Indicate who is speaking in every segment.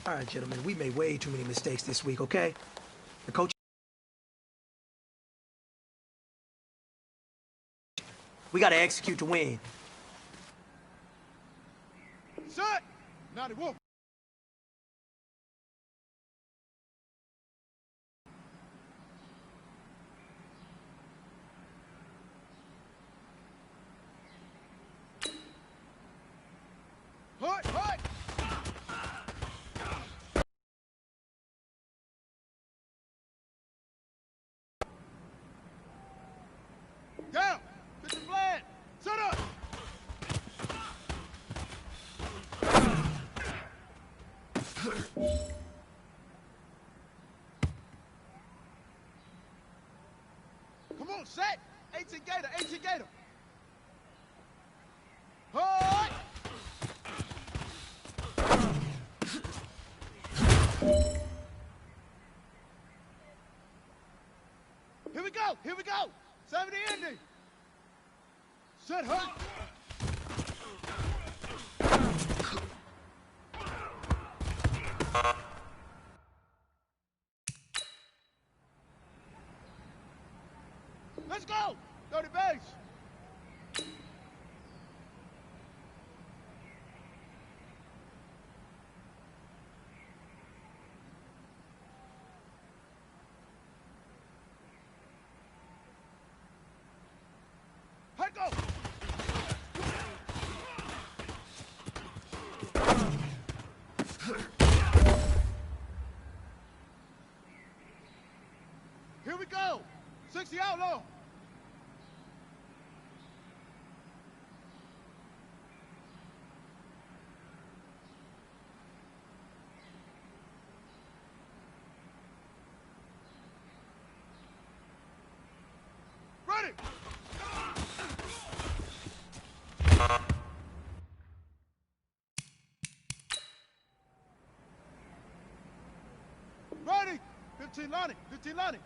Speaker 1: All right, gentlemen, we made way too many mistakes this week, okay? The coach... We gotta execute to win.
Speaker 2: Shut! Now they won't. Hut, hut! Down! Get the flag! Shut up! Come on, set! 18 Gator, 18 Gator! Hut! Here we go! Here we go! 70 ending! Set hut! Let's go! 30 base! Hut, go! Here we go! 60 outlaw! Ready! Ready! 15 Lonnie, 15 Lonnie.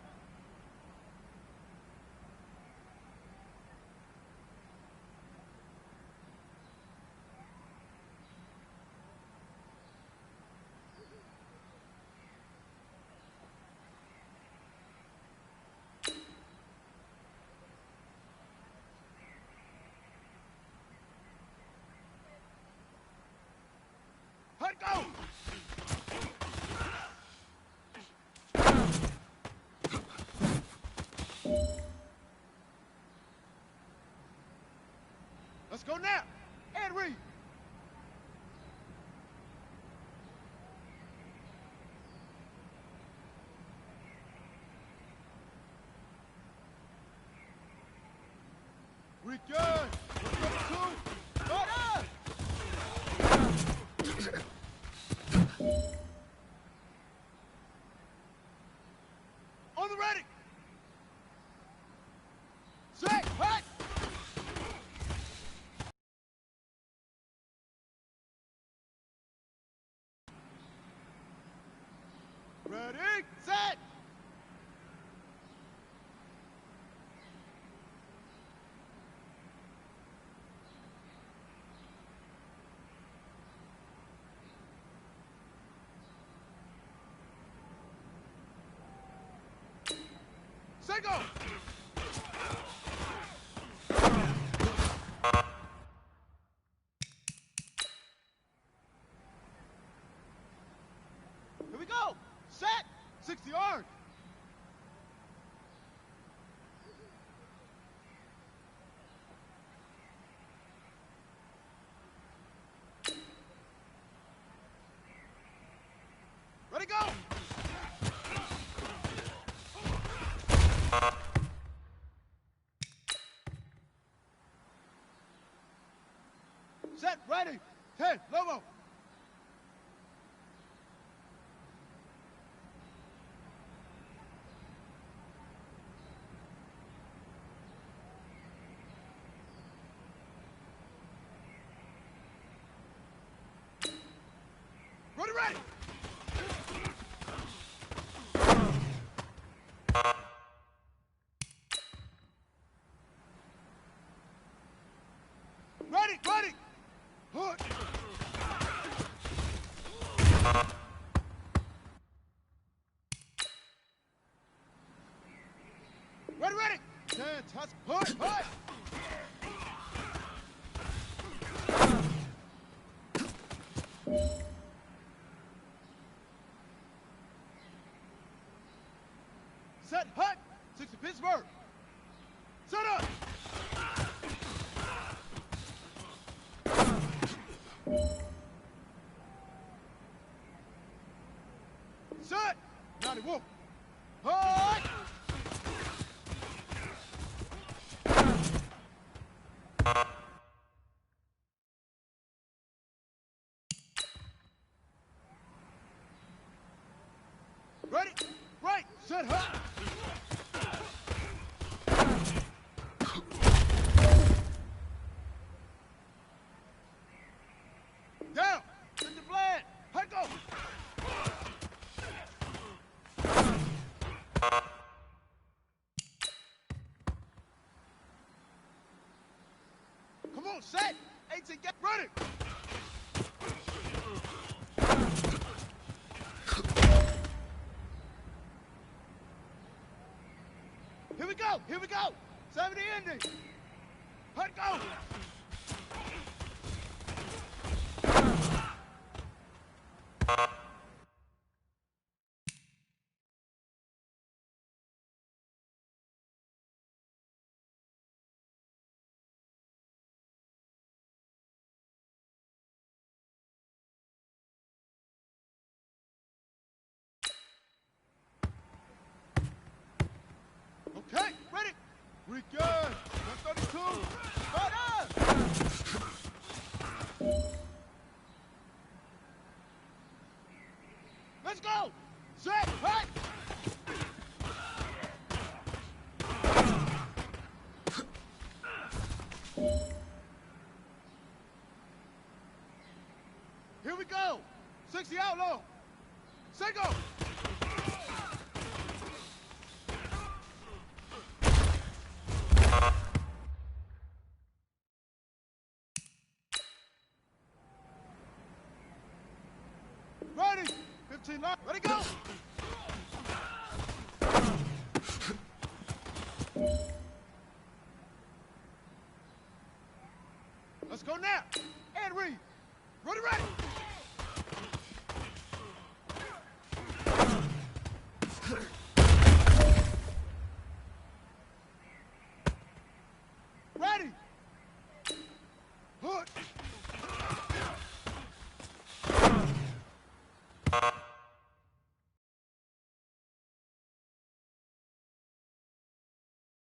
Speaker 2: Hut, go! Let's go now! And read! We good! Let's go to two! Order! On the ready! Set! Hut! Ready, set! Set, go! Here we go! Set! 60 yard! Ready, go! Set, ready! 10, Lobo! Ready, ready! Ready, ready! Hook! Toss. Put. Set. Hut. 6 to Pittsburgh. Set up. Set. 91. Hut. Ready? Right. Set. Hut. Down. Set the flag. Hut go. Come on, set. 18, get ready. Here we go. Here we go. 70 ending. Hut go. Okay, ready? We good. 132. Right up. Let's go. Set. Hut. Here we go. 60 outlaw. Set go. Ready. 15 left. Ready, go. Let's go now. And read. Ready, ready. Ready. Hook.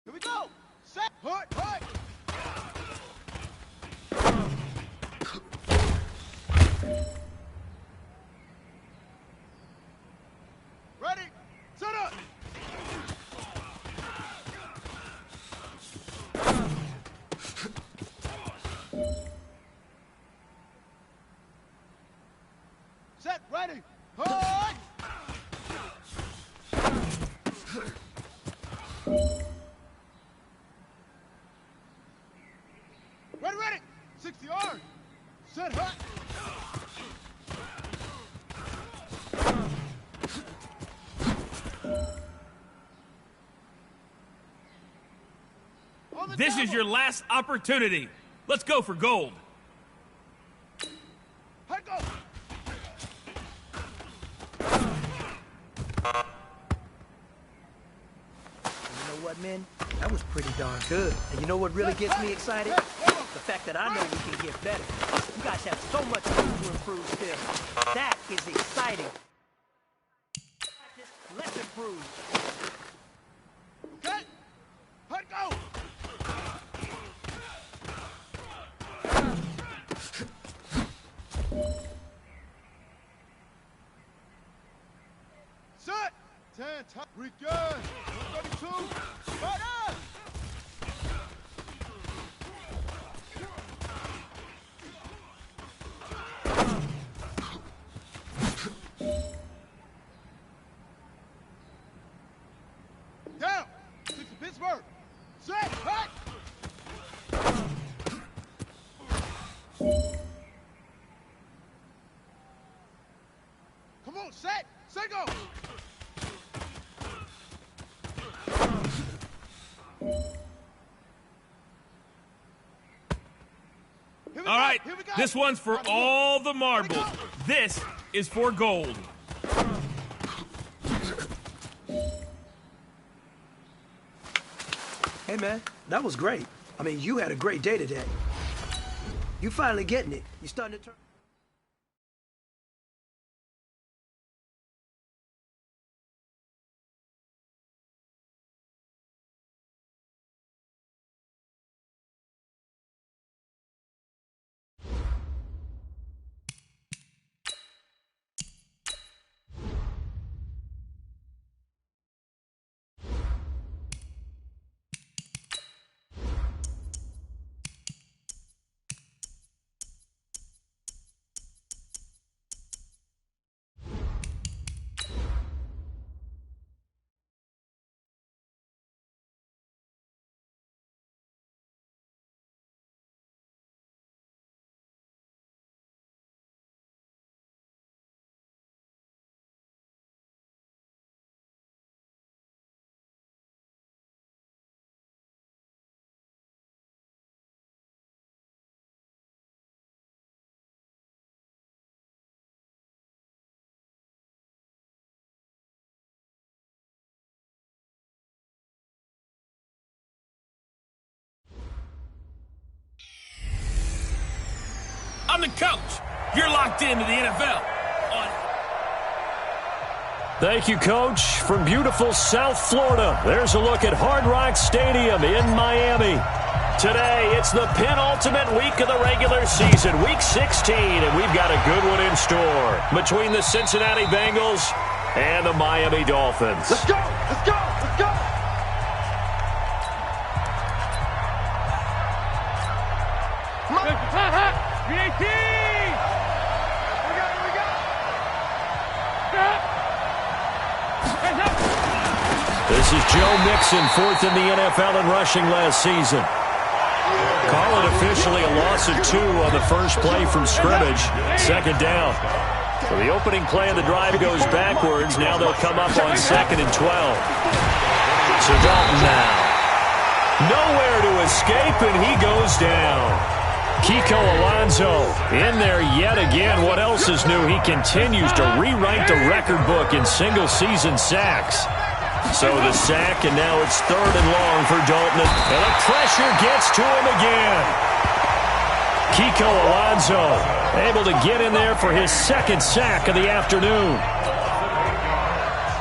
Speaker 2: Here we go. Set. Hook. Hook. Ready. Set up. Set. Ready. Hook. Ready, ready. 60 yards. Set. Hut.
Speaker 3: This is your last opportunity. Let's go for gold.
Speaker 2: Hut go.
Speaker 1: You know what, men? That was pretty darn good. And you know what really gets me excited? The fact that I know we can get better. You guys have so much room to improve still. That is exciting. Let's improve.
Speaker 2: Okay. Hut go. Set. 10 top. We good. 132. Right up. Down. 6 to Pittsburgh. Set. Hut. Come on, set. Set go.
Speaker 3: right, this one's for all the marbles. This is for gold.
Speaker 1: Hey, man, that was great. I mean, you had a great day today. You finally getting it. You starting to turn...
Speaker 3: I'm the coach. You're locked into the NFL.
Speaker 4: Thank you, Coach. From beautiful South Florida, there's a look at Hard Rock Stadium in Miami. Today, it's the penultimate week of the regular season, Week 16, and we've got a good one in store between the Cincinnati Bengals and the Miami Dolphins.
Speaker 2: Let's go! Let's go! Let's go!
Speaker 4: This is Joe Mixon, fourth in the NFL in rushing last season. Call it officially a loss of 2 on the first play from scrimmage. Second down. So the opening play of the drive goes backwards. Now they'll come up on 2nd and 12. So Dalton now. Nowhere to escape, and he goes down. Kiko Alonso in there yet again. What else is new? He continues to rewrite the record book in single-season sacks. So the sack, and now it's 3rd and long for Dalton. And the pressure gets to him again. Kiko Alonso able to get in there for his 2nd sack of the afternoon.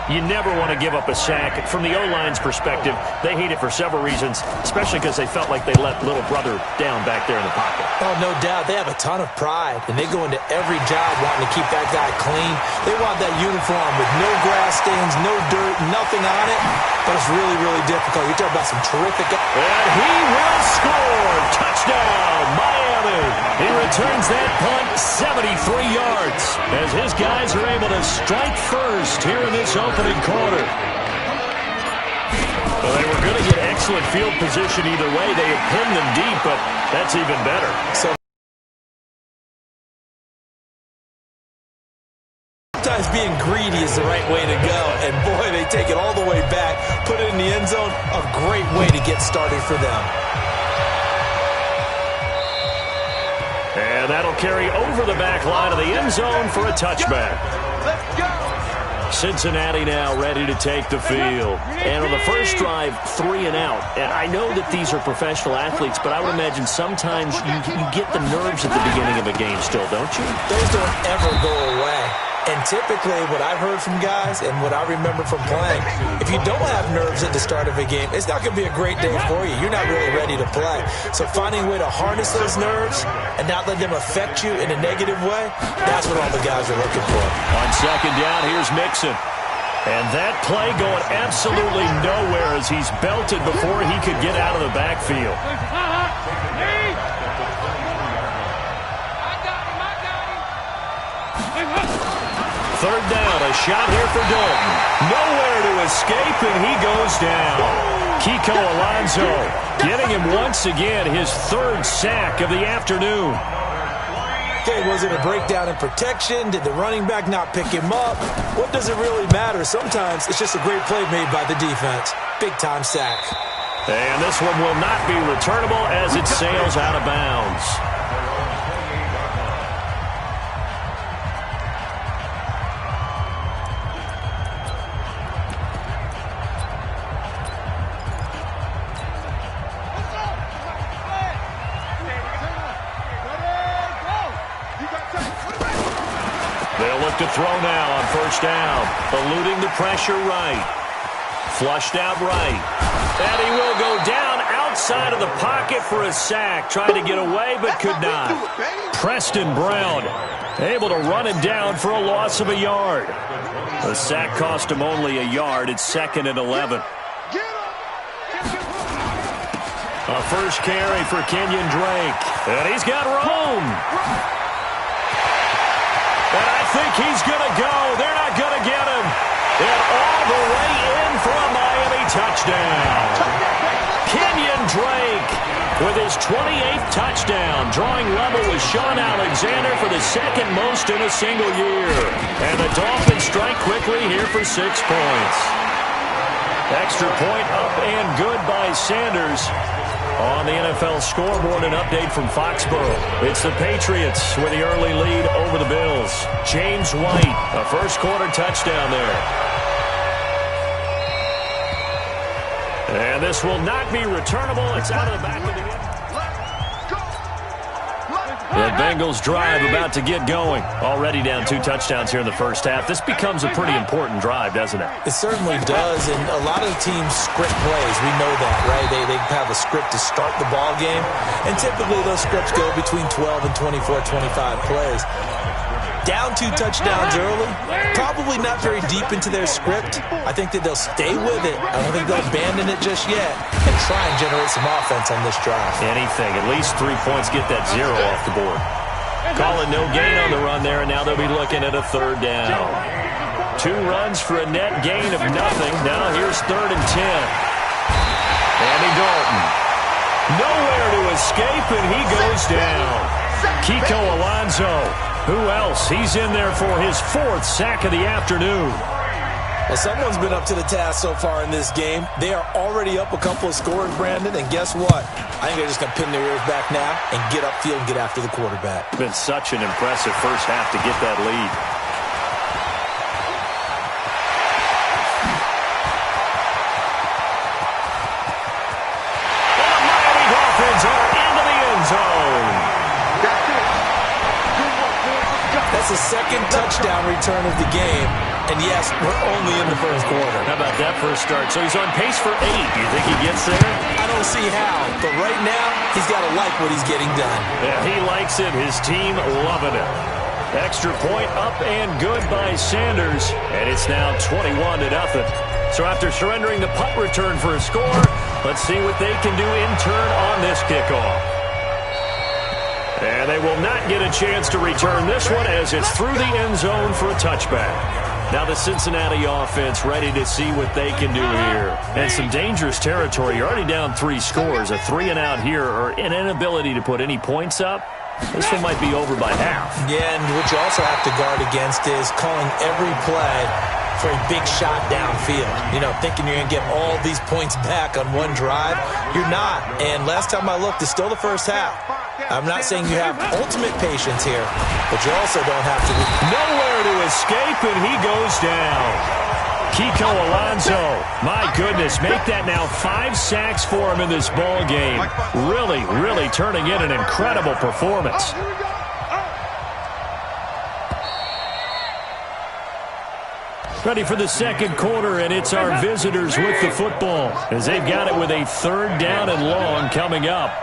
Speaker 4: You never want to give up a sack. From the O-line's perspective, they hate it for several reasons, especially because they felt like they let little brother down back there in the pocket.
Speaker 5: Oh, no doubt. They have a ton of pride, and they go into every job wanting to keep that guy clean. They want that uniform with no grass stains, no dirt, nothing on it, but it's really, really difficult. You talk about some terrific...
Speaker 4: And he will score! Touchdown, Miami! He returns that punt 73 yards as his guys are able to strike first here in this opening quarter. Well, they were going to get excellent field position either way. They had pinned them deep, but that's even better.
Speaker 5: Sometimes being greedy is the right way to go, and boy, they take it all the way back, put it in the end zone. A great way to get started for them.
Speaker 4: And that'll carry over the back line of the end zone for a touchback.
Speaker 2: Let's go!
Speaker 4: Cincinnati now ready to take the field. And on the first drive, 3 and out. And I know that these are professional athletes, but I would imagine sometimes you get the nerves at the beginning of a game still, don't you?
Speaker 5: Those don't ever go away. And typically, what I've heard from guys and what I remember from playing, if you don't have nerves at the start of a game, it's not going to be a great day for you. You're not really ready to play. So finding a way to harness those nerves and not let them affect you in a negative way, that's what all the guys are looking for.
Speaker 4: On 2nd down, here's Mixon. And that play going absolutely nowhere as he's belted before he could get out of the backfield. Third down, a shot here for Dalton. Nowhere to escape, and he goes down. Kiko Alonso getting him once again his 3rd sack of the afternoon.
Speaker 5: Okay, was it a breakdown in protection? Did the running back not pick him up? What does it really matter? Sometimes it's just a great play made by the defense. Big-time sack.
Speaker 4: And this one will not be returnable as it sails out of bounds. They'll look to throw now on first down. Eluding the pressure right. Flushed out right. And he will go down outside of the pocket for a sack. Tried to get away, but could not. Preston Brown able to run him down for a loss of a yard. The sack cost him only a yard. It's 2nd and 11. A first carry for Kenyon Drake. And he's got room. And I think he's going to go. They're not going to get him. And all the way in for a Miami touchdown. Kenyon Drake with his 28th touchdown, drawing level with Sean Alexander for the 2nd most in a single year. And the Dolphins strike quickly here for 6 points. Extra point up and good by Sanders. On the NFL scoreboard, an update from Foxborough. It's the Patriots with the early lead over the Bills. James White, a first-quarter touchdown there. And this will not be returnable. It's out of the back of the end. The Bengals drive about to get going. Already down 2 touchdowns here in the first half. This becomes a pretty important drive, doesn't it?
Speaker 5: It certainly does, and a lot of the teams script plays. We know that, right? They have a script to start the ball game, and typically those scripts go between 12 and 24, 25 plays. Down 2 touchdowns early, probably not very deep into their script. I think that they'll stay with it. I don't think they'll abandon it just yet and try and generate some offense on this drive.
Speaker 4: Anything. At least 3 points, get that 0 off the board. Calling no gain on the run there, and now they'll be looking at a 3rd down. 2 runs for a net gain of nothing. Now here's 3rd and 10. Andy Dalton. Nowhere to escape, and he goes down. Kiko Alonso. Who else? He's in there for his 4th sack of the afternoon.
Speaker 5: Well, someone's been up to the task so far in this game. They are already up a couple of scores, Brandon, and guess what? I think they're just going to pin their ears back now and get upfield and get after the quarterback.
Speaker 4: Been such an impressive first half to get that lead. And the Miami Dolphins are into the end zone.
Speaker 5: That's the 2nd touchdown return of the game. And yes, we're only in the first quarter.
Speaker 4: How about that for a start? So he's on pace for 8. Do you think he gets there?
Speaker 5: I don't see how. But right now, he's got to like what he's getting done.
Speaker 4: Yeah, he likes it. His team loving it. Extra point up and good by Sanders. And it's now 21-0. So after surrendering the punt return for a score, let's see what they can do in turn on this kickoff. And they will not get a chance to return this one as it's through the end zone for a touchback. Now the Cincinnati offense ready to see what they can do here. And some dangerous territory. You're already down 3 scores. A 3-and-out here or an inability to put any points up. This one might be over by half.
Speaker 5: Yeah, and what you also have to guard against is calling every play for a big shot downfield. You know, thinking you're going to get all these points back on one drive. You're not. And last time I looked, it's still the first half. I'm not saying you have ultimate patience here, but you also don't have to.
Speaker 4: Nowhere to escape, and he goes down. Kiko Alonso, my goodness, make that now 5 sacks for him in this ball game. Really, really turning in an incredible performance. Ready for the 2nd quarter, and it's our visitors with the football as they've got it with a 3rd down and long coming up.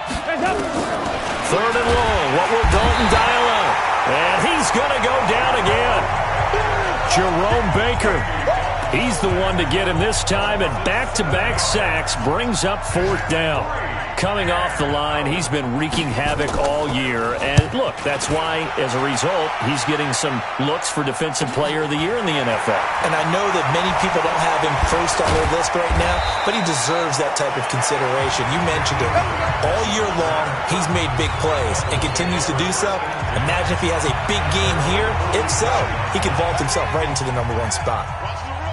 Speaker 4: 3rd and long. What will Dalton dial up? And he's going to go down again. Jerome Baker. He's the one to get him this time, and back-to-back sacks brings up 4th down. Coming off the line, he's been wreaking havoc all year. And look, that's why, as a result, he's getting some looks for Defensive Player of the Year in the NFL.
Speaker 5: And I know that many people don't have him first on their list right now, but he deserves that type of consideration. You mentioned it. All year long, he's made big plays and continues to do so. Imagine if he has a big game here. If so, he could vault himself right into the #1 spot.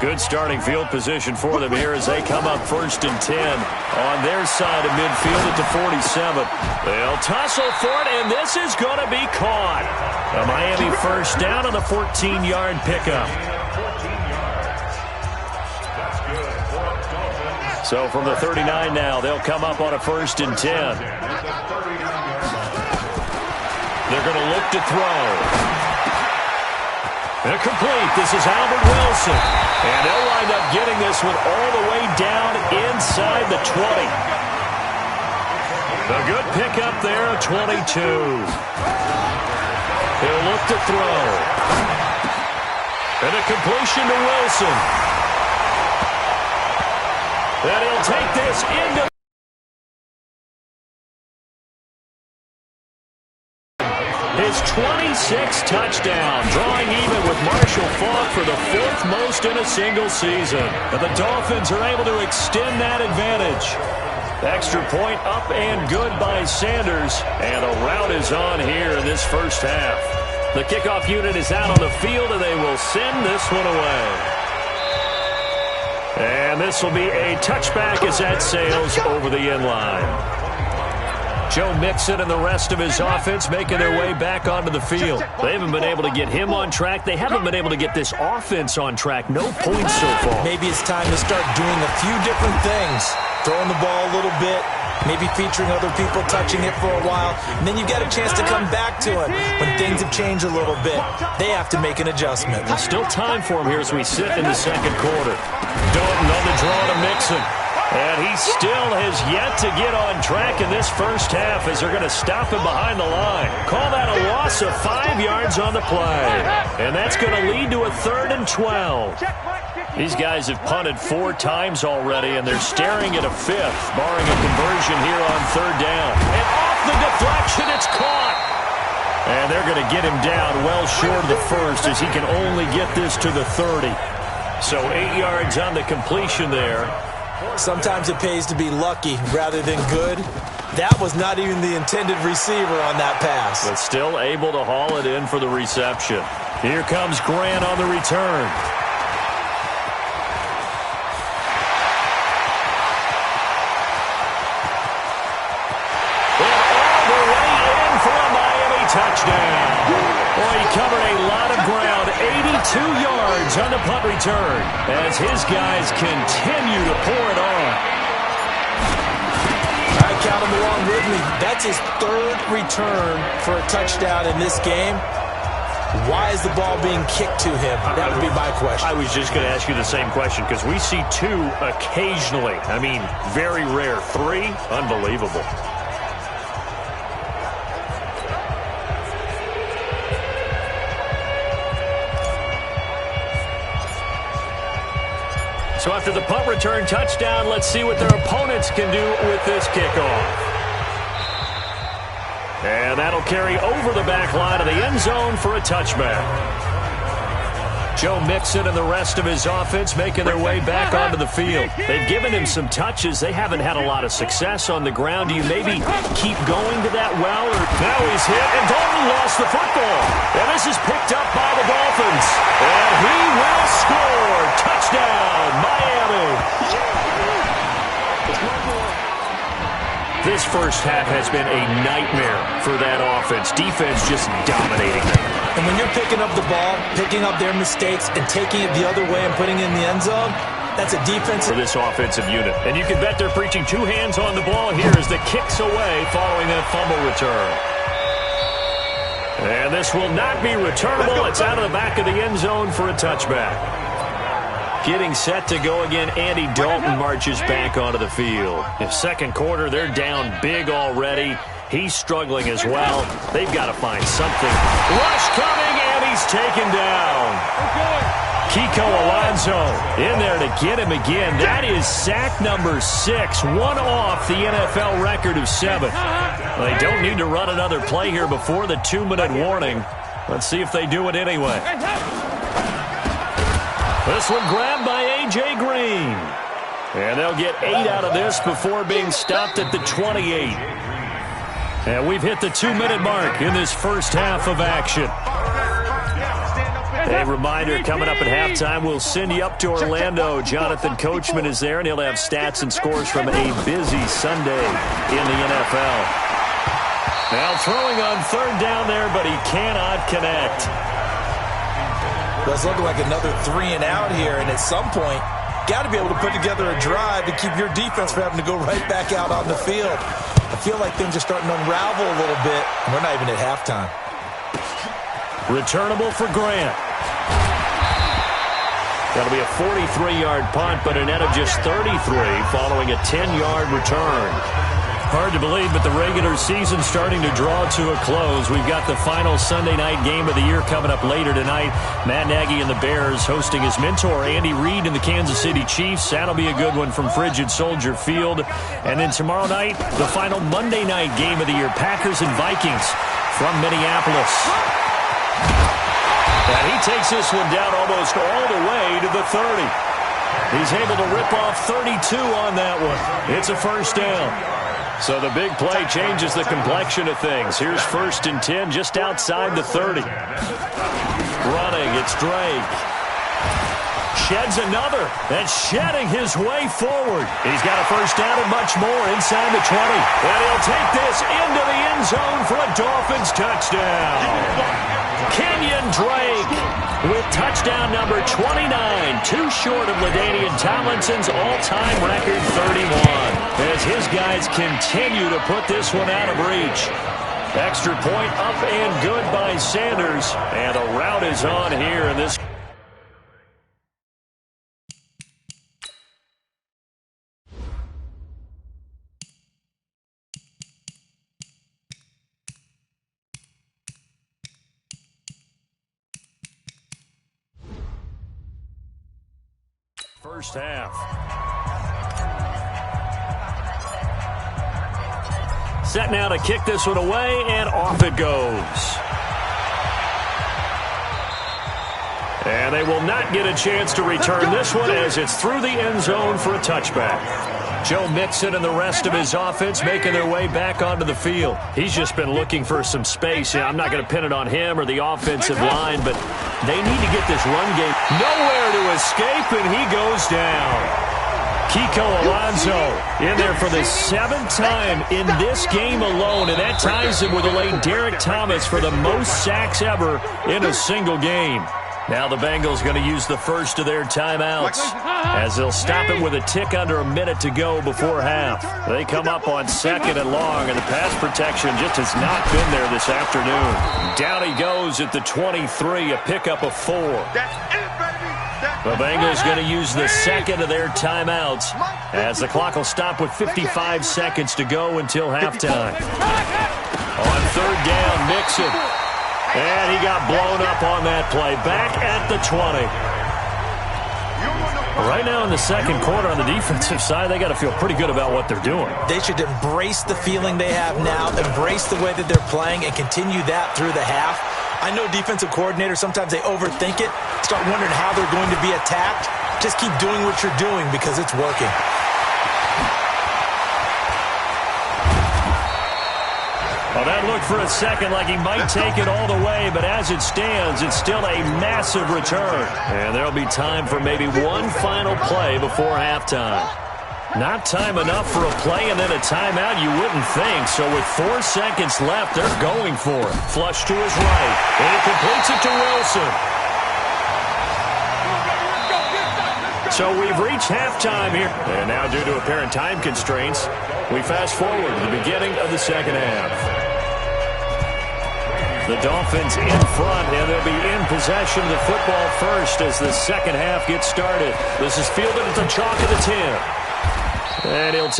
Speaker 4: Good starting field position for them here as they come up 1st and 10 on their side of midfield at the 47. They'll tussle for it, and this is going to be caught. A Miami first down on the 14-yard pickup. So from the 39 now, they'll come up on a 1st and 10. They're going to look to throw. Complete. This is Albert Wilson. And they'll wind up getting this one all the way down inside the 20. A good pickup there, 22. He'll look to throw. And a completion to Wilson. And he'll take this into his 26th touchdown, drawing even with Marshall Faulk for the 4th most in a single season. And the Dolphins are able to extend that advantage. Extra point up and good by Sanders. And a rout is on here in this first half. The kickoff unit is out on the field, and they will send this one away. And this will be a touchback as that sails over the end line. Joe Mixon and the rest of his offense making their way back onto the field. They haven't been able to get him on track. They haven't been able to get this offense on track. No points so far.
Speaker 5: Maybe it's time to start doing a few different things. Throwing the ball a little bit, maybe featuring other people, touching it for a while, and then you get a chance to come back to it when things have changed a little bit. They have to make an adjustment.
Speaker 4: There's still time for him here as we sit in the second quarter. Dalton on the draw to Mixon. And he still has yet to get on track in this first half as they're going to stop him behind the line. Call that a loss of 5 yards on the play. And that's going to lead to a 3rd and 12. These guys have punted 4 times already, and they're staring at a 5th, barring a conversion here on 3rd down. And off the deflection, it's caught. And they're going to get him down well short of the 1st as he can only get this to the 30. So 8 yards on the completion there.
Speaker 5: Sometimes it pays to be lucky rather than good. That was not even the intended receiver on that pass.
Speaker 4: But still able to haul it in for the reception. Here comes Grant on the return. And all the way in for a Miami touchdown. Boy, he covered a lot of ground. 82 yards on the punt return as his guys continue to pour it on.
Speaker 5: I count him along with me. That's his 3rd return for a touchdown in this game. Why is the ball being kicked to him? That would be my question.
Speaker 4: I was just going to ask you the same question because we see 2 occasionally. I mean, very rare. 3, unbelievable. So after the punt return touchdown, let's see what their opponents can do with this kickoff. And that'll carry over the back line of the end zone for a touchback. Joe Mixon and the rest of his offense making their way back onto the field. They've given him some touches. They haven't had a lot of success on the ground. Do you maybe keep going to that well? Or now he's hit, and Dalton lost the football. And this is picked up by the Dolphins. And he will score. Touchdown, Miami. This first half has been a nightmare for that offense. Defense just dominating them.
Speaker 5: And when you're picking up the ball, picking up their mistakes, and taking it the other way and putting it in the end zone, that's a defensive
Speaker 4: for this offensive unit. And you can bet they're preaching 2 hands on the ball here as the kick's away following that fumble return. And this will not be returnable. It's out of the back of the end zone for a touchback. Getting set to go again, Andy Dalton marches back onto the field. In second quarter, they're down big already. He's struggling as well. They've got to find something. Rush coming, and he's taken down. Kiko Alonso in there to get him again. That is sack number 6, one off the NFL record of 7. Well, they don't need to run another play here before the 2-minute warning. Let's see if they do it anyway. This one grabbed by A.J. Green. And they'll get 8 out of this before being stopped at the 28. And we've hit the 2-minute mark in this first half of action. A reminder, coming up at halftime, we'll send you up to Orlando. Jonathan Coachman is there, and he'll have stats and scores from a busy Sunday in the NFL. Now throwing on 3rd down there, but he cannot connect.
Speaker 5: Well, it's looking like another 3 and out here, and at some point, got to be able to put together a drive to keep your defense from having to go right back out on the field. I feel like things are starting to unravel a little bit, and we're not even at halftime.
Speaker 4: Returnable for Grant. That'll be a 43-yard punt, but a net of just 33 following a 10-yard return. Hard to believe, but the regular season starting to draw to a close. We've got the final Sunday night game of the year coming up later tonight. Matt Nagy and the Bears hosting his mentor, Andy Reid, and the Kansas City Chiefs. That'll be a good one from Frigid Soldier Field. And then tomorrow night, the final Monday night game of the year, Packers and Vikings from Minneapolis. And he takes this one down almost all the way to the 30. He's able to rip off 32 on that one. It's a first down. So the big play changes the complexion of things. Here's 1st and 10 just outside the 30. Running, it's Drake. Sheds another. And shedding his way forward. He's got a first down and much more inside the 20. And he'll take this into the end zone for a Dolphins touchdown. Kenyon Drake with touchdown number 29, too short of LaDainian Tomlinson's all-time record 31. As his guys continue to put this one out of reach. Extra point up and good by Sanders. And the route is on here in this. First half. Set now to kick this one away, and off it goes. And they will not get a chance to return this one as it's through the end zone for a touchback. Joe Mixon and the rest of his offense making their way back onto the field. He's just been looking for some space. I'm not going to pin it on him or the offensive line, but they need to get this run game. Nowhere to escape, and he goes down. Kiko Alonso in there for the 7th time in this game alone, and that ties him with the late Derek Thomas for the most sacks ever in a single game. Now the Bengals going to use the first of their timeouts as they'll stop it with a tick under a minute to go before half. They come up on 2nd and long, and the pass protection just has not been there this afternoon. Down he goes at the 23, a pickup of 4. The Bengals going to use the 2nd of their timeouts as the clock will stop with 55 seconds to go until halftime. On 3rd down, Mixon. And he got blown up on that play. Back at the 20. Right now in the second quarter on the defensive side, they got to feel pretty good about what they're doing.
Speaker 5: They should embrace the feeling they have now, embrace the way that they're playing, and continue that through the half. I know defensive coordinators, sometimes they overthink it, start wondering how they're going to be attacked. Just keep doing what you're doing because it's working.
Speaker 4: Well, that looked for a second like he might take it all the way, but as it stands, it's still a massive return. And there'll be time for maybe one final play before halftime. Not time enough for a play and then a timeout, you wouldn't think. So with 4 seconds left, they're going for it. Flush to his right, and he completes it to Wilson. So we've reached halftime here. And now due to apparent time constraints, we fast forward to the beginning of the second half. The Dolphins in front, and they'll be in possession of the football first as the second half gets started. This is fielded at the chalk of the 10. And he'll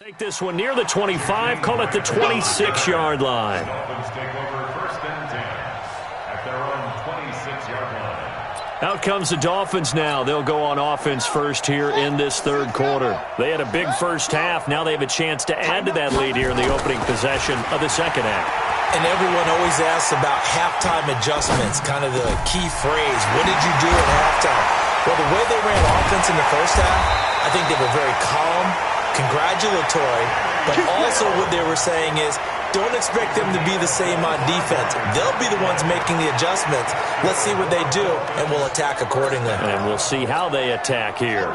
Speaker 4: Take this one near the 25, call it the 26-yard line.
Speaker 6: Dolphins take over 1st and 10 at their own 26-yard line.
Speaker 4: Out comes the Dolphins now. They'll go on offense first here in this third quarter. They had a big first half. Now they have a chance to add to that lead here in the opening possession of the second half.
Speaker 5: And everyone always asks about halftime adjustments, kind of the key phrase. What did you do at halftime? Well, the way they ran offense in the first half, I think they were very calm, congratulatory, but also what they were saying is, don't expect them to be the same on defense. They'll be the ones making the adjustments. Let's see what they do, and we'll attack accordingly.
Speaker 4: And we'll see how they attack here.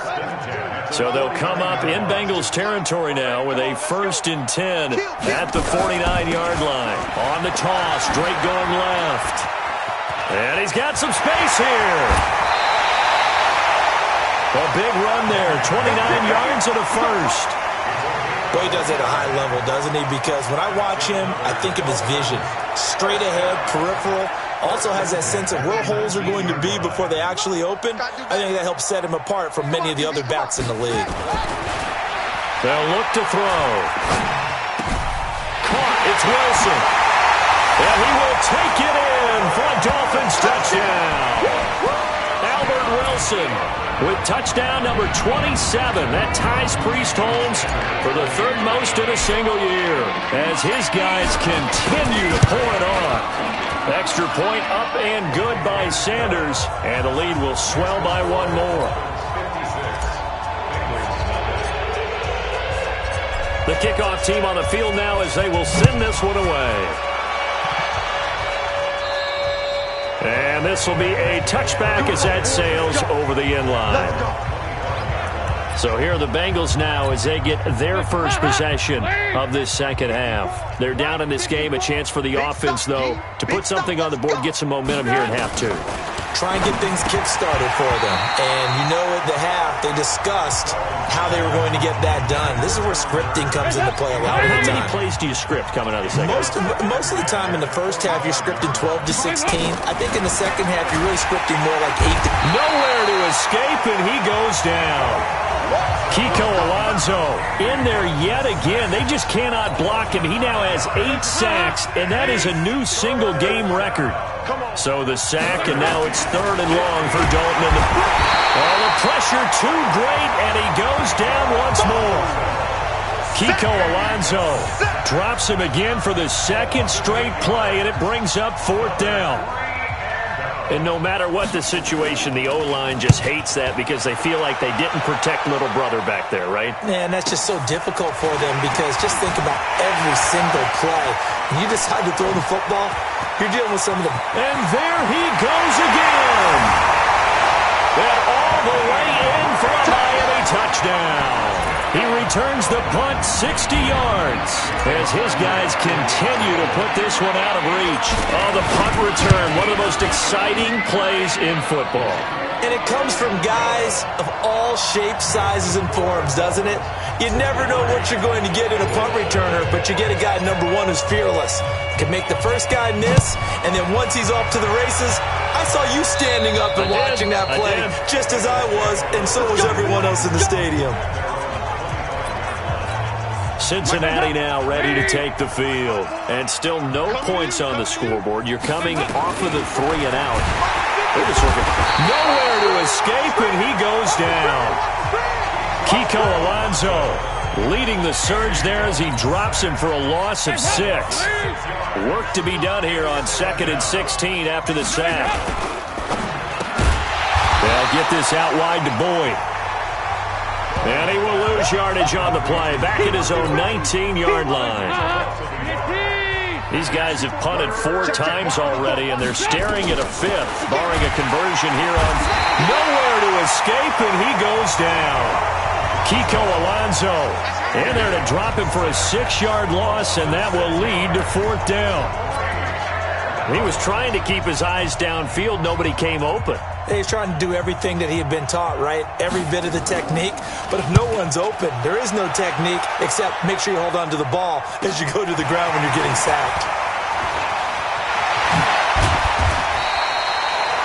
Speaker 4: So they'll come up in Bengals territory now with a 1st and 10 at the 49-yard line. On the toss, Drake going left. And he's got some space here. A big run there, 29 yards and a first.
Speaker 5: Boy, he does it at a high level, doesn't he? Because when I watch him, I think of his vision. Straight ahead, peripheral. Also has that sense of where holes are going to be before they actually open. I think that helps set him apart from many of the other backs in the league.
Speaker 4: They'll look to throw. Caught. It's Wilson. And he will take it in for a Dolphins touchdown. Albert Wilson with touchdown number 27. That ties Priest Holmes for the 3rd most in a single year as his guys continue to pour it on. Extra point up and good by Sanders, and the lead will swell by one more. The kickoff team on the field now as they will send this one away. And this will be a touchback as that sails over the end line. So here are the Bengals now as they get their first possession of this second half. They're down in this game. A chance for the offense, though, to put something on the board, get some momentum here in half 2.
Speaker 5: Try and get things kick-started for them. And you know at the half, they discussed how they were going to get that done. This is where scripting comes into play a lot of the time.
Speaker 4: How many plays do you script coming out of the second half?
Speaker 5: Most of the time in the first half, you're scripting 12 to 16. I think in the second half, you're really scripting more like 8 to...
Speaker 4: Nowhere to escape, and he goes down. Kiko Alonso in there yet again. They just cannot block him. He now has 8 sacks, and that is a new single-game record. So the sack, and now it's 3rd and long for Dalton. Oh, the pressure too great, and he goes down once more. Kiko Alonso drops him again for the 2nd straight play, and it brings up 4th down. And no matter what the situation, the O-line just hates that because they feel like they didn't protect little brother back there, right?
Speaker 5: Man, that's just so difficult for them because just think about every single play. When you decide to throw the football, you're dealing with some of them.
Speaker 4: And there he goes again. And all the way in for a Miami touchdown. He returns the punt 60 yards as his guys continue to put this one out of reach. Oh, the punt return, one of the most exciting plays in football.
Speaker 5: And it comes from guys of all shapes, sizes, and forms, doesn't it? You never know what you're going to get in a punt returner, but you get a guy, number 1, who's fearless. Can make the first guy miss, and then once he's off to the races, I saw you standing up and watching that play just as I was, and so was everyone else in the stadium.
Speaker 4: Cincinnati now ready to take the field. And still no points on the scoreboard. You're coming off of the 3 and out. They're just looking nowhere to escape, and he goes down. Kiko Alonso leading the surge there as he drops him for a loss of 6. Work to be done here on 2nd and 16 after the sack. They'll get this out wide to Boyd. And he will lose yardage on the play. Back at his own 19-yard line. These guys have punted 4 times already, and they're staring at a 5th, barring a conversion here on nowhere to escape, and he goes down. Kiko Alonso in there to drop him for a 6-yard loss, and that will lead to 4th down. He was trying to keep his eyes downfield. Nobody came open.
Speaker 5: He's trying to do everything that he had been taught, right? Every bit of the technique. But if no one's open, there is no technique except make sure you hold on to the ball as you go to the ground when you're getting sacked.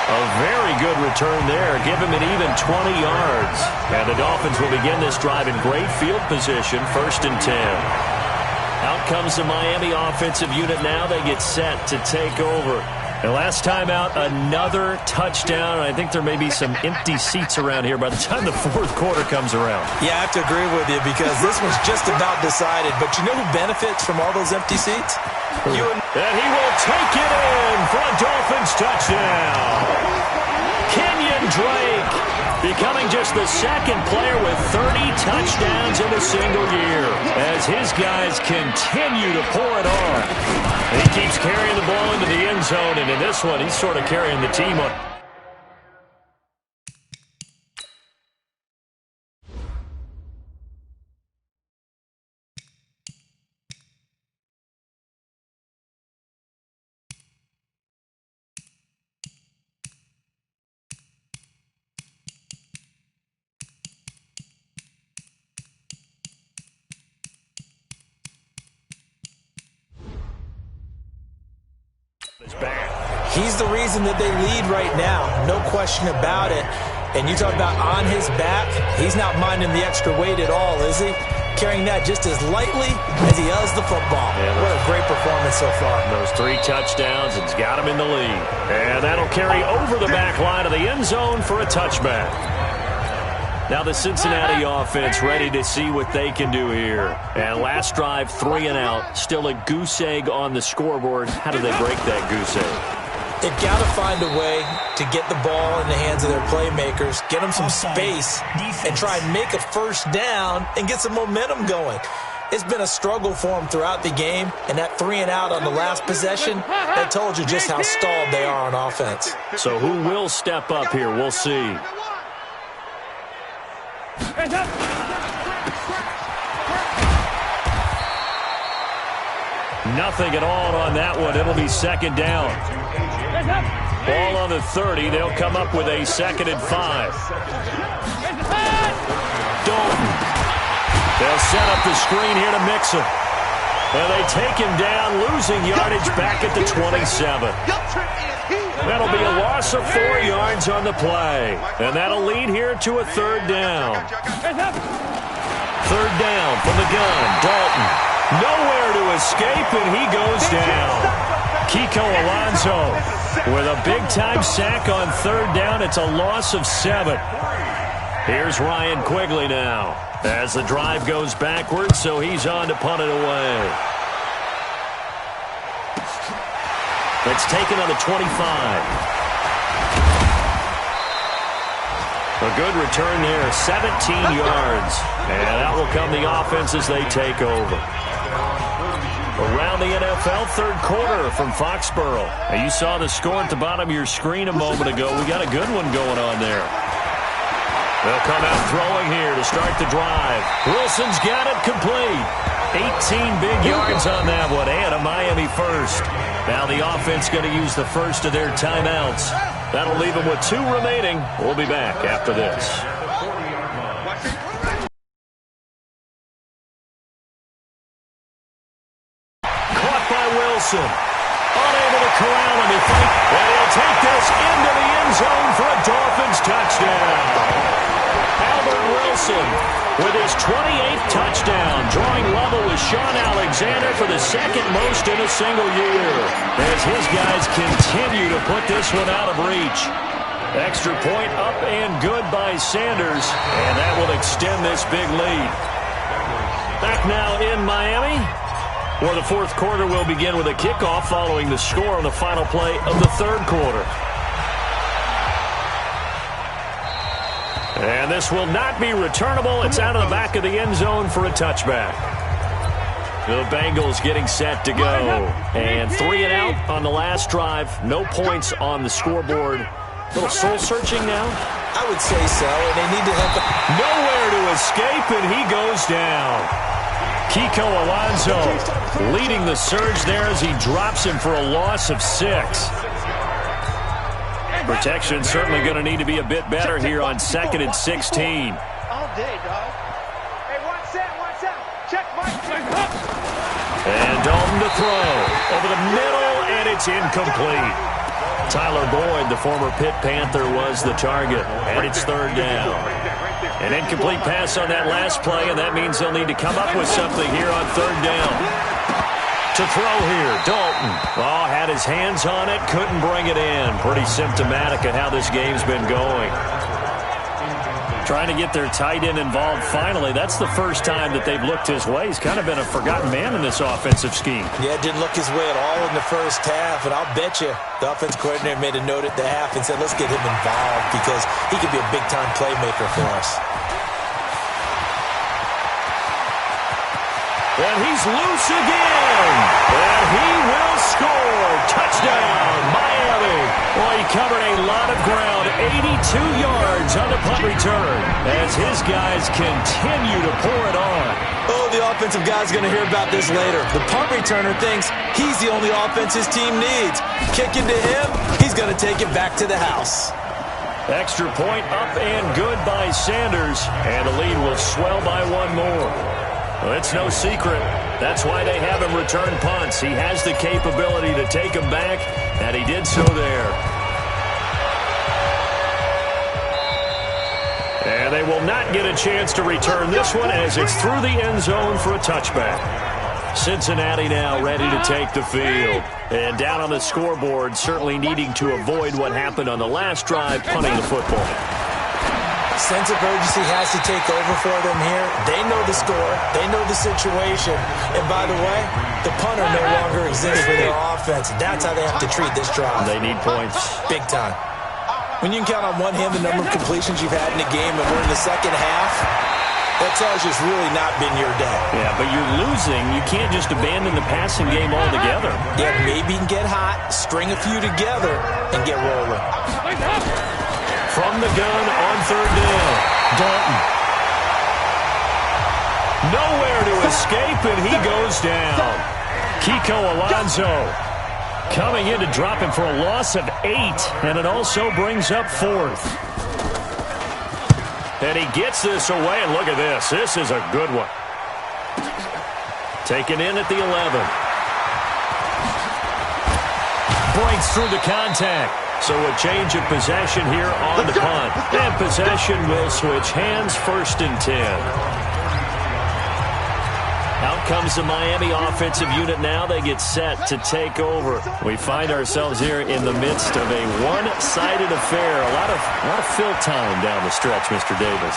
Speaker 4: A A very good return there. Give him an even 20 yards. And the Dolphins will begin this drive in great field position, 1st and 10. Out comes the Miami offensive unit now. They get set to take over. And last time out, another touchdown. I think there may be some empty seats around here by the time the 4th quarter comes around.
Speaker 5: Yeah, I have to agree with you because this one's just about decided. But you know who benefits from all those empty seats? You and
Speaker 4: he will take it in for a Dolphins touchdown. Kenyon Drake becoming just the 2nd player with 30 touchdowns in a single year as his guys continue to pour it on. And he keeps carrying the ball into the end zone, and in this one, he's sort of carrying the team on.
Speaker 5: He's the reason that they lead right now, no question about it. And you talk about on his back, he's not minding the extra weight at all, is he? Carrying that just as lightly as he does the football. What a great performance so far.
Speaker 4: Those 3 touchdowns, it's got him in the lead. And that'll carry over the back line of the end zone for a touchback. Now the Cincinnati offense ready to see what they can do here. And last drive, 3 and out. Still a goose egg on the scoreboard. How do they break that goose egg?
Speaker 5: They've got to find a way to get the ball in the hands of their playmakers, get them some space, and try and make a 1st down and get some momentum going. It's been a struggle for them throughout the game, and that 3 and out on the last possession, that told you just how stalled they are on offense.
Speaker 4: So who will step up here? We'll see. Nothing at all on that one. It'll be 2nd down. Ball on the 30. They'll come up with a 2nd and 5. Dalton. They'll set up the screen here to Mixon. And they take him down, losing yardage back at the 27. That'll be a loss of 4 yards on the play. And that'll lead here to a 3rd down. 3rd down from the gun. Dalton. Nowhere to escape, and he goes down. Kiko Alonso with a big-time sack on 3rd down. It's a loss of 7. Here's Ryan Quigley now as the drive goes backwards, so he's on to punt it away. It's taken on the 25. A good return there, 17 yards. And that will come the offense as they take over. Around the NFL, 3rd quarter from Foxborough. Now, you saw the score at the bottom of your screen a moment ago. We got a good one going on there. They'll come out throwing here to start the drive. Wilson's got it complete. 18 big yards on that one, and a Miami 1st. Now the offense going to use the 1st of their timeouts. That'll leave them with 2 remaining. We'll be back after this. Wilson, unable to corral him. And he'll take this into the end zone for a Dolphins touchdown. Albert Wilson with his 28th touchdown, drawing level with Sean Alexander for the 2nd most in a single year, as his guys continue to put this one out of reach. Extra point up and good by Sanders, and that will extend this big lead. Back now in Miami, where the 4th quarter will begin with a kickoff following the score on the final play of the 3rd quarter. And this will not be returnable. It's out of the back of the end zone for a touchback. The Bengals getting set to go. And 3 and out on the last drive. No points on the scoreboard. A little soul-searching now?
Speaker 5: I would say so, and they need to have
Speaker 4: nowhere to escape, and he goes down. Kiko Alonso leading the surge there as he drops him for a loss of 6. Protection certainly going to need to be a bit better here on 2nd and 16.
Speaker 2: All day, dog. Hey, watch out. Check Mike.
Speaker 4: And Dalton to throw over the middle, and it's incomplete. Tyler Boyd, the former Pitt Panther, was the target, and it's third down. An incomplete pass on that last play, and that means they'll need to come up with something here on third down. To throw here, Dalton. Oh, had his hands on it, couldn't bring it in. Pretty symptomatic of how this game's been going. Trying to get their tight end involved finally. That's the first time that they've looked his way. He's kind of been a forgotten man in this offensive scheme.
Speaker 5: Yeah, didn't look his way at all in the first half, and I'll bet you the offense coordinator made a note at the half and said, let's get him involved because he could be a big-time playmaker for us.
Speaker 4: And he's loose again. And he will score. Touchdown, Miami. Well, he covered a lot of ground, 82 yards on the punt return, as his guys continue to pour it on.
Speaker 5: Oh, the offensive guy's going to hear about this later. The punt returner thinks he's the only offense his team needs. Kick it to him, he's going to take it back to the house.
Speaker 4: Extra point up and good by Sanders, and the lead will swell by one more. Well, it's no secret. That's why they have him return punts. He has the capability to take them back, and he did so there. And they will not get a chance to return this one as it's through the end zone for a touchback. Cincinnati now ready to take the field. And down on the scoreboard, certainly needing to avoid what happened on the last drive, punting the football.
Speaker 5: Sense of urgency has to take over for them here. They know the score. They know the situation. And by the way, the punter no longer exists for their offense. That's how they have to treat this drive.
Speaker 4: They need points.
Speaker 5: Big time. When you can count on one hand the number of completions you've had in a game and we're in the second half, that tells you it's really not been your day.
Speaker 4: Yeah, but you're losing. You can't just abandon the passing game altogether.
Speaker 5: Yeah, maybe you can get hot, string a few together, and get rolling.
Speaker 4: From the gun on third down, Dalton. Nowhere to escape, and he goes down. Kiko Alonso coming in to drop him for a loss of 8, and it also brings up fourth. And he gets this away, and look at this. This is a good one. Taken in at the 11. Breaks through the contact. So a change of possession here on the punt. And possession will switch hands, 1st and 10. Out comes the Miami offensive unit now. They get set to take over. We find ourselves here in the midst of a one-sided affair. A lot of fill time down the stretch, Mr. Davis.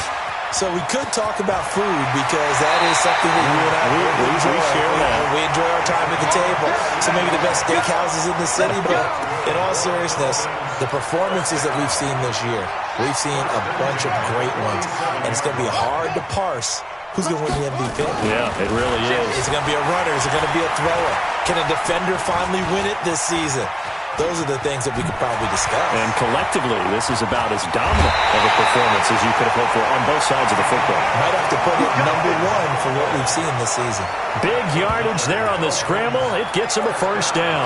Speaker 5: So we could talk about food because that is something that you and I enjoy.
Speaker 4: We share that.
Speaker 5: We enjoy our time at the table. So maybe the best steakhouses in the city, but in all seriousness, the performances that we've seen this year, we've seen a bunch of great ones, and it's going to be hard to parse who's going to win the MVP.
Speaker 4: Yeah, it really is.
Speaker 5: Is it going to be a runner? Is it going to be a thrower? Can a defender finally win it this season? Those are the things that we could probably discuss.
Speaker 4: And collectively, this is about as dominant of a performance as you could have hoped for on both sides of the football.
Speaker 5: Might have to put it number 1 for what we've seen this season.
Speaker 4: Big yardage there on the scramble. It gets him a 1st down.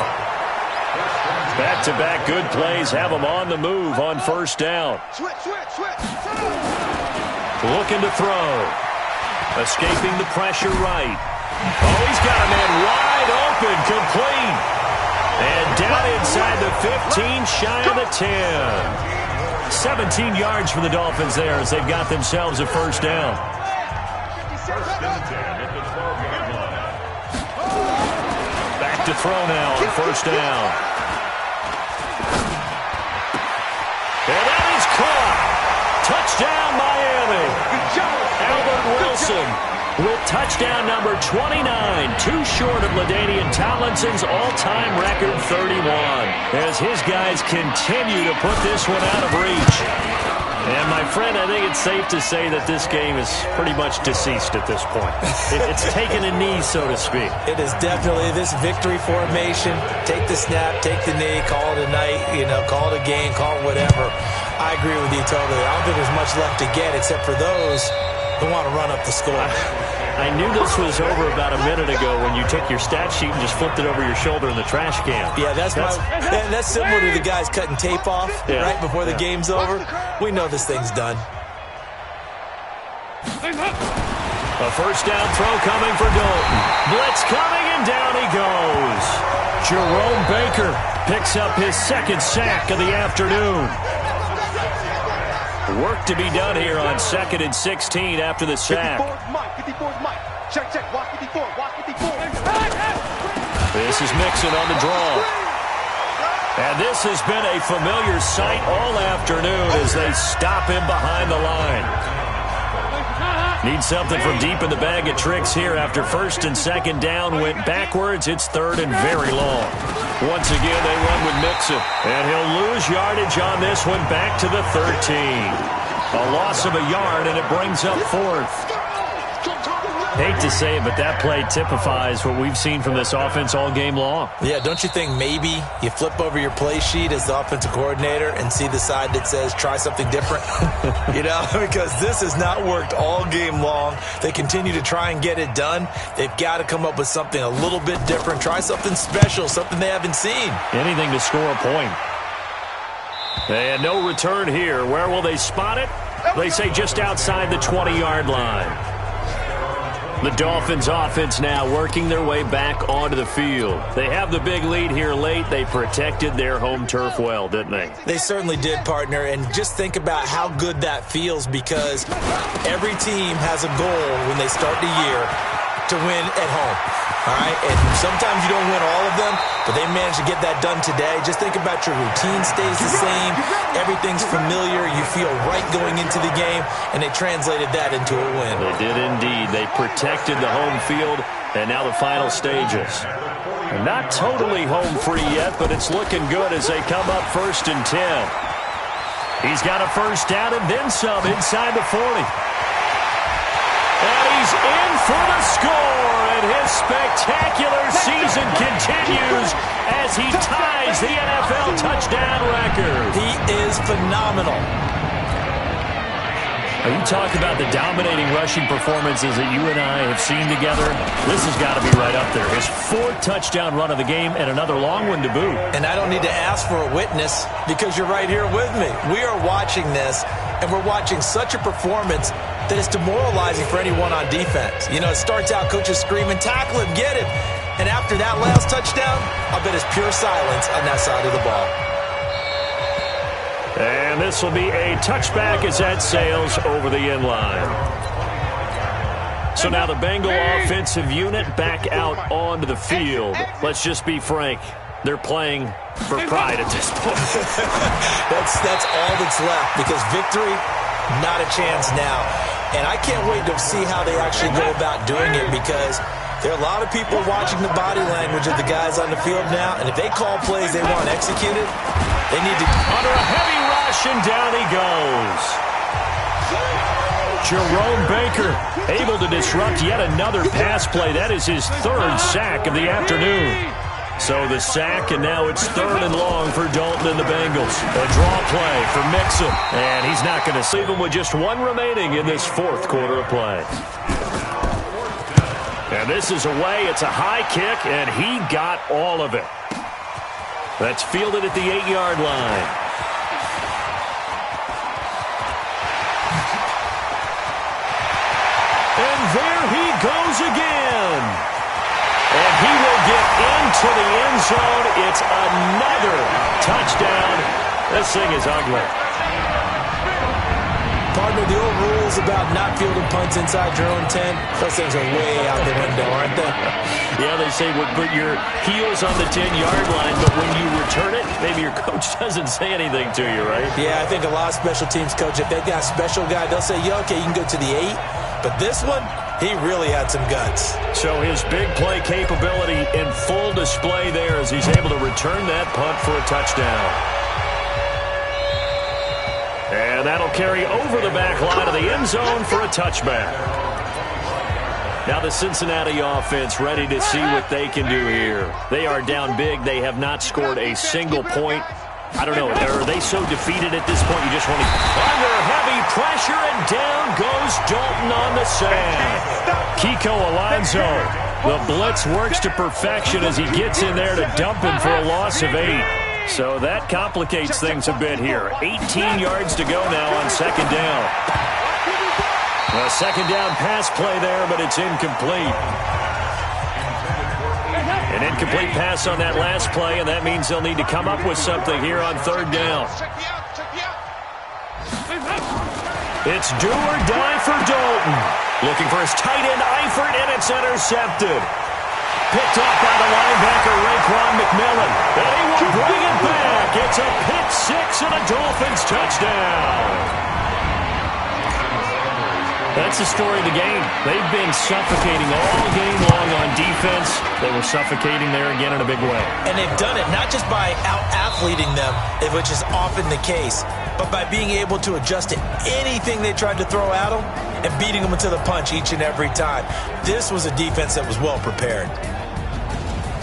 Speaker 4: Back-to-back good plays have him on the move on 1st down.
Speaker 2: Switch.
Speaker 4: Looking to throw. Escaping the pressure right. Oh, he's got a man wide open, complete. And down inside the 15, shy of the 10. 17 yards for the Dolphins there as they've got themselves a 1st down.
Speaker 6: 1st and 10 at the 12-yard line.
Speaker 4: Back to throw now on 1st down. And that is caught. Touchdown, Miami. Albert Wilson with touchdown number 29, too short of LaDainian Tomlinson's all-time record 31, as his guys continue to put this one out of reach. And, my friend, I think it's safe to say that this game is pretty much deceased at this point. It's taken a knee, so to speak.
Speaker 5: It is definitely this victory formation. Take the snap, take the knee, call it a night, call it a game, call it whatever. I agree with you totally. I don't think there's much left to get except for those who want to run up the score.
Speaker 4: I knew this was over about a minute ago when you took your stat sheet and just flipped it over your shoulder in the trash can.
Speaker 5: Yeah, that's similar to the guys cutting tape off right before the game's over. We know this thing's done.
Speaker 4: A first down throw coming for Dalton. Blitz coming, and down he goes. Jerome Baker picks up his second sack of the afternoon. Work to be done here on 2nd and 16 after the sack.
Speaker 2: 54's Mike. 54's Mike. Check. Walk 54. Walk 54.
Speaker 4: This is Mixon on the draw. And this has been a familiar sight all afternoon as they stop him behind the line. Need something from deep in the bag of tricks here after 1st and 2nd down went backwards. It's 3rd and very long. Once again, they run with Mixon. And he'll lose yardage on this one back to the 13. A loss of a yard, and it brings up 4th. Hate to say it, but that play typifies what we've seen from this offense all game long.
Speaker 5: Yeah, don't you think maybe you flip over your play sheet as the offensive coordinator and see the side that says try something different? Because this has not worked all game long. They continue to try and get it done. They've got to come up with something a little bit different. Try something special, something they haven't seen.
Speaker 4: Anything to score a point. And no return here. Where will they spot it? They say just outside the 20-yard line. The Dolphins offense now working their way back onto the field. They have the big lead here late. They protected their home turf well, didn't they?
Speaker 5: They certainly did, partner. And just think about how good that feels, because every team has a goal when they start the year to win at home. All right? And sometimes you don't win all of them, but they managed to get that done today. Just think about your routine stays the same. Everything's familiar. You feel right going into the game, and they translated that into a win.
Speaker 4: They did indeed. They protected the home field, and now the final stages. They're not totally home free yet, but it's looking good as they come up 1st and 10. He's got a first down and then some inside the 40. And he's in for the score, and his spectacular season continues as he ties the NFL touchdown record.
Speaker 5: He is phenomenal.
Speaker 4: You talk about the dominating rushing performances that you and I have seen together. This has got to be right up there. His 4th touchdown run of the game and another long one to boot.
Speaker 5: And I don't need to ask for a witness because you're right here with me. We are watching this, and we're watching such a performance that is demoralizing for anyone on defense. It starts out coaches screaming, tackle him, get him. And after that last touchdown, I bet it's pure silence on that side of the ball.
Speaker 4: And this will be a touchback as that sails over the end line. So now the Bengal offensive unit back out onto the field. Let's just be frank. They're playing for pride at this point.
Speaker 5: That's all that's left, because victory, not a chance now. And I can't wait to see how they actually go about doing it, because there are a lot of people watching the body language of the guys on the field now, and if they call plays they want executed, they need to...
Speaker 4: Under a heavy rush, and down he goes. Jerome Baker able to disrupt yet another pass play. That is his 3rd sack of the afternoon. So the sack, and now it's 3rd and long for Dalton and the Bengals. A draw play for Mixon, and he's not going to save him with just 1 remaining in this 4th quarter of play. And this is away. It's a high kick, and he got all of it. That's fielded at the 8-yard line. And there he goes again. And he will get into the end zone. It's another touchdown. This thing is ugly.
Speaker 5: Partner, the old rules about not fielding punts inside your own 10, those things are way out the window, aren't they?
Speaker 4: Yeah, they say put your heels on the 10-yard line, but when you return it, maybe your coach doesn't say anything to you, right?
Speaker 5: Yeah, I think a lot of special teams coach, if they got a special guy, they'll say, yeah, okay, you can go to the 8. But this one, he really had some guts.
Speaker 4: So his big play capability in full display there as he's able to return that punt for a touchdown. And that'll carry over the back line of the end zone for a touchback. Now the Cincinnati offense ready to see what they can do here. They are down big. They have not scored a single point. I don't know. Are they so defeated at this point you just want to... Under heavy pressure, and down goes Dalton on the sack. Kiko Alonso. The blitz works to perfection as he gets in there to dump him for a loss of 8. So that complicates things a bit here. 18 yards to go now on 2nd down. A second down pass play there, but it's incomplete. An incomplete pass on that last play, and that means they'll need to come up with something here on third down. It's do or die for Dalton. Looking for his tight end, Eifert, and it's intercepted. Picked off by the linebacker, Raekwon McMillan. And he will bring it back. It's a pick six and a Dolphins touchdown. That's the story of the game. They've been suffocating all game long on defense. They were suffocating there again in a big way.
Speaker 5: And they've done it not just by out-athleting them, which is often the case, but by being able to adjust to anything they tried to throw at them and beating them to the punch each and every time. This was a defense that was well prepared.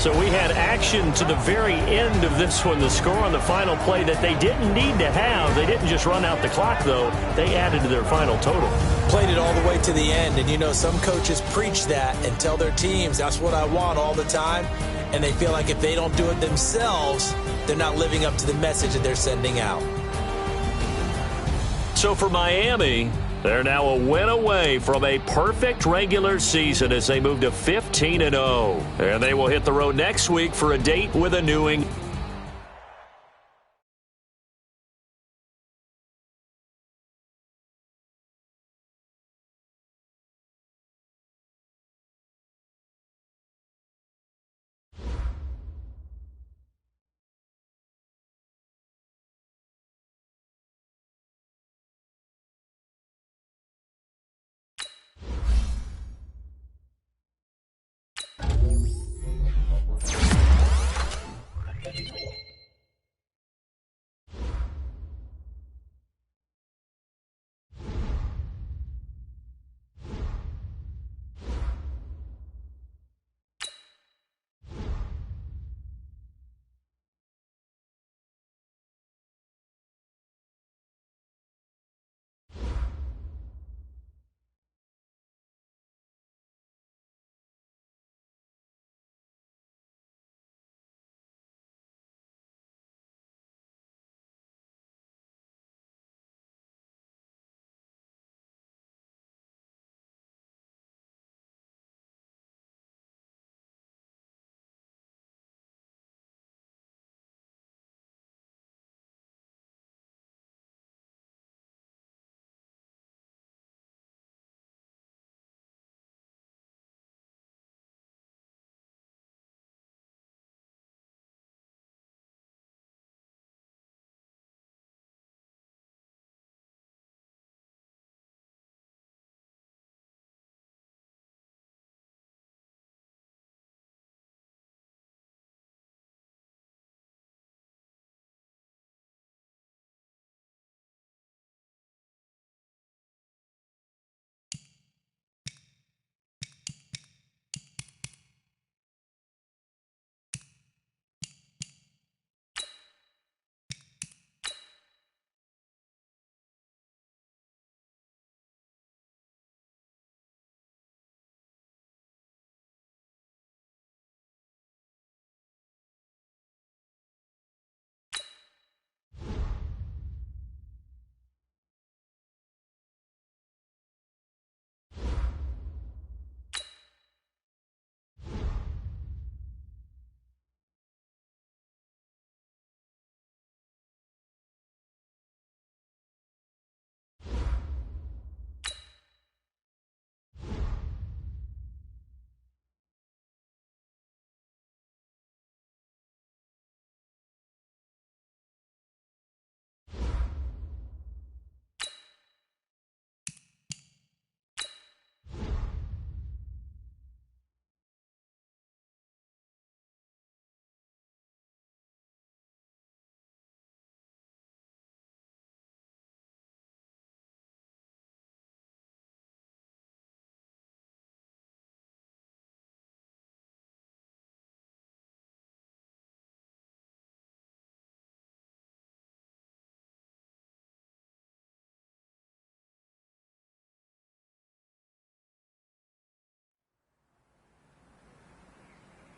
Speaker 4: So we had action to the very end of this one. The score on the final play that they didn't need to have. They didn't just run out the clock, though. They added to their final total.
Speaker 5: Played it all the way to the end. And, you know, some coaches preach that and tell their teams, that's what I want all the time. And they feel like if they don't do it themselves, they're not living up to the message that they're sending out.
Speaker 4: So for Miami, they're now a win away from a perfect regular season as they move to 15-0. And they will hit the road next week for a date with a New England.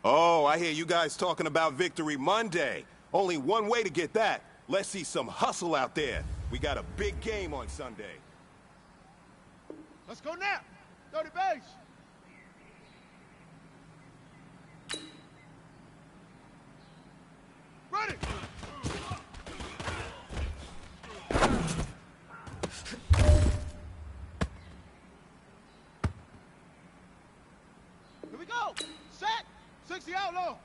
Speaker 7: Oh, I hear you guys talking about Victory Monday. Only one way to get that. Let's see some hustle out there. We got a big game on Sunday.
Speaker 2: Let's go now. 30 base. Ready. Here we go. Set. 60 outlaw.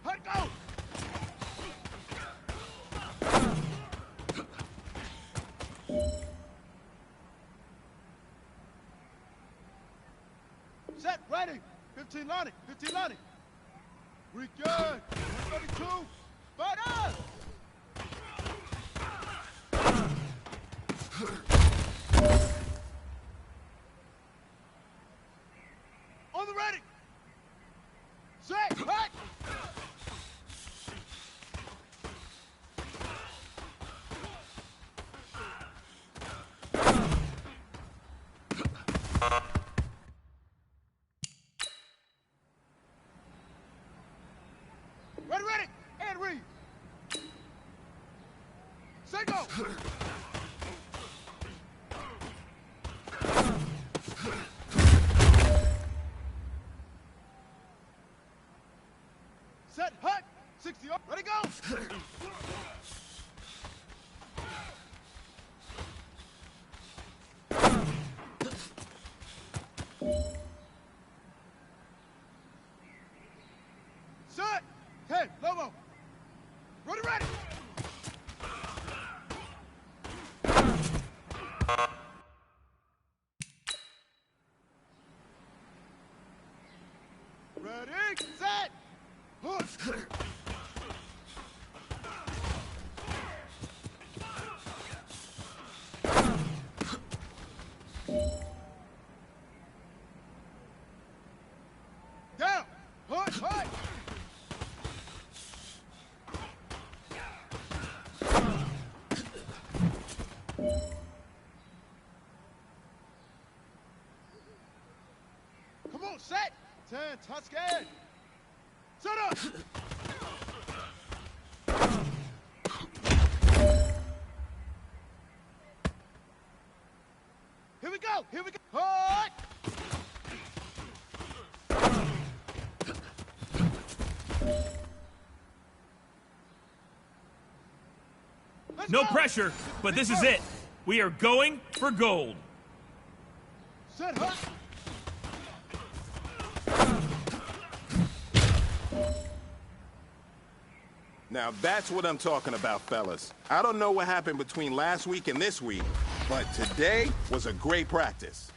Speaker 2: Hut go. Set, ready. 15 Lonnie, 15 Lonnie. We good. 32. Fight up. On the ready. Set, right. Ready, ready, and read. Set, go. Set, hut, 60 up, ready, go. Set, hey, Lobo. Ready, ready. Ready, set, hook. Down, hook, hook. Come on, set. 10, Tuscan. Set up. Here we go, here we go. Hut. Let's
Speaker 3: No
Speaker 2: go.
Speaker 3: pressure, but this is it. We are going for gold.
Speaker 2: Set, hut.
Speaker 7: Now that's what I'm talking about, fellas. I don't know what happened between last week and this week, but today was a great practice.